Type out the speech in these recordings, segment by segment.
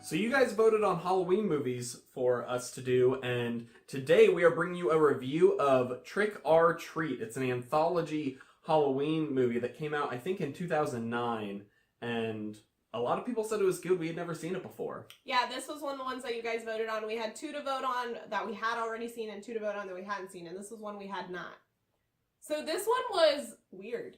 So you guys voted on Halloween movies for us to do, and today we are bringing you a review of Trick or Treat. It's an anthology Halloween movie that came out, I think, in 2009, and a lot of people said it was good. We had never seen it before. Yeah, this was one of the ones that you guys voted on. We had 2 to vote on that we had already seen and 2 to vote on that we hadn't seen, and this was one we had not. So this one was weird.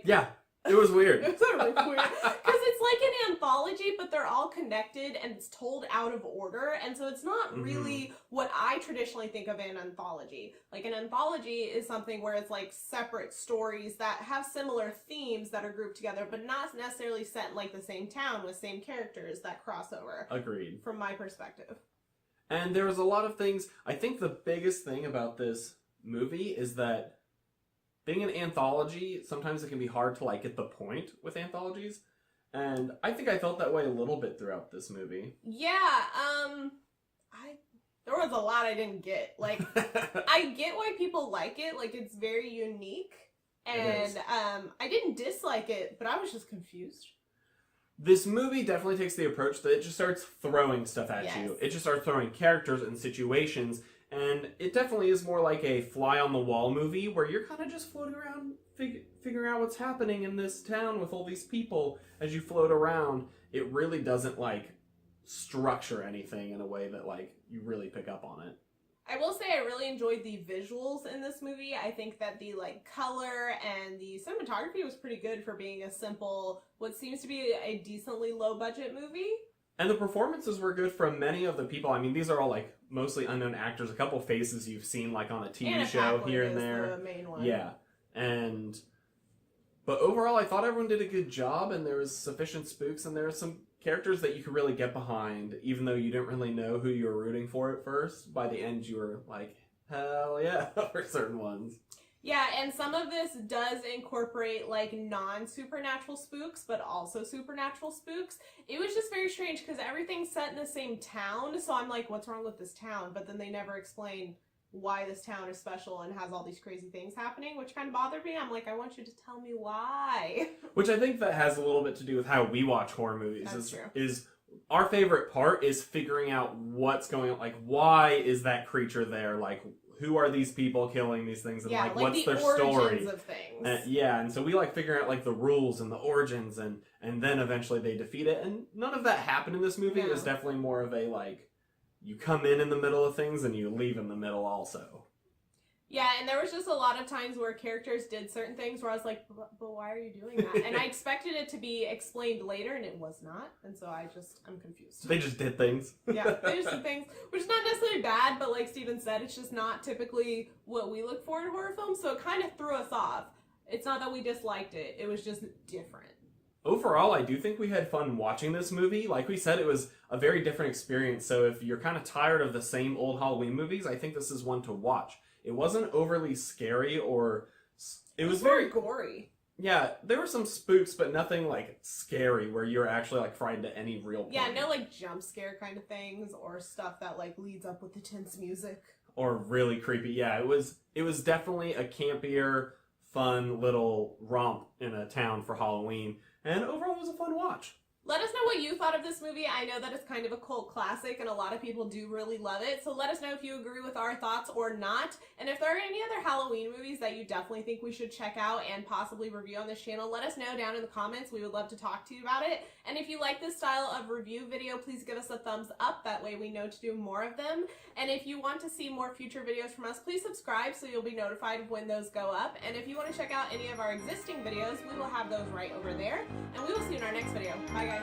Yeah, it was weird. It was really weird. Because it's like an anthology, but they're all connected and it's told out of order. And so it's not really what I traditionally think of an anthology. Like an anthology is something where it's like separate stories that have similar themes that are grouped together, but not necessarily set in like the same town with same characters that cross over. Agreed. From my perspective. And there was a lot of things. I think the biggest thing about this movie is that being an anthology, sometimes it can be hard to like get the point with anthologies. And I think I felt that way a little bit throughout this movie. Yeah, there was a lot I didn't get. Like, I get why people like it. Like, it's very unique. And I didn't dislike it, but I was just confused. This movie definitely takes the approach that it just starts throwing stuff at you. It just starts throwing characters and situations. And it definitely is more like a fly-on-the-wall movie where you're kind of just floating around figuring out what's happening in this town with all these people as you float around. It really doesn't, like, structure anything in a way that, like, you really pick up on it. I will say I really enjoyed the visuals in this movie. I think that the, like, color and the cinematography was pretty good for being a simple, what seems to be a decently low-budget movie. And the performances were good from many of the people. I mean, these are all, like, mostly unknown actors. A couple faces you've seen, like, on a TV show here and there. The main one. Yeah. But overall, I thought everyone did a good job, and there was sufficient spooks, and there were some characters that you could really get behind, even though you didn't really know who you were rooting for at first. By the end, you were like, hell yeah, for certain ones. Yeah, and some of this does incorporate, like, non-supernatural spooks, but also supernatural spooks. It was just very strange, because everything's set in the same town, so I'm like, what's wrong with this town? But then they never explain why this town is special and has all these crazy things happening, which kind of bothered me. I'm like, I want you to tell me why. Which I think that has a little bit to do with how we watch horror movies. That's true. Is our favorite part is figuring out what's going on, like, why is that creature there, like, who are these people killing these things, and like what's their story? Of things. And so we like figuring out like the rules and the origins, and then eventually they defeat it. And none of that happened in this movie. No. It was definitely more of a like, you come in the middle of things and you leave in the middle also. Yeah, and there was just a lot of times where characters did certain things where I was like, but why are you doing that? And I expected it to be explained later, and it was not. And so I'm confused. They just did things. Yeah, they just did things, which is not necessarily bad, but like Steven said, it's just not typically what we look for in horror films, so it kind of threw us off. It's not that we disliked it, it was just different. Overall, I do think we had fun watching this movie. Like we said, it was a very different experience, so if you're kind of tired of the same old Halloween movies, I think this is one to watch. It wasn't overly scary, or it was very gory. Yeah, there were some spooks, but nothing like scary where you're actually like frightened at any real point. Yeah, no like jump scare kind of things or stuff that like leads up with the tense music. Or really creepy. Yeah, it was definitely a campier, fun little romp in a town for Halloween, and overall it was a fun watch. Let us know what you thought of this movie. I know that it's kind of a cult classic and a lot of people do really love it. So let us know if you agree with our thoughts or not. And if there are any other Halloween movies that you definitely think we should check out and possibly review on this channel, let us know down in the comments. We would love to talk to you about it. And if you like this style of review video, please give us a thumbs up. That way we know to do more of them. And if you want to see more future videos from us, please subscribe so you'll be notified of when those go up. And if you want to check out any of our existing videos, we will have those right over there. And we will see you in our next video. Bye guys.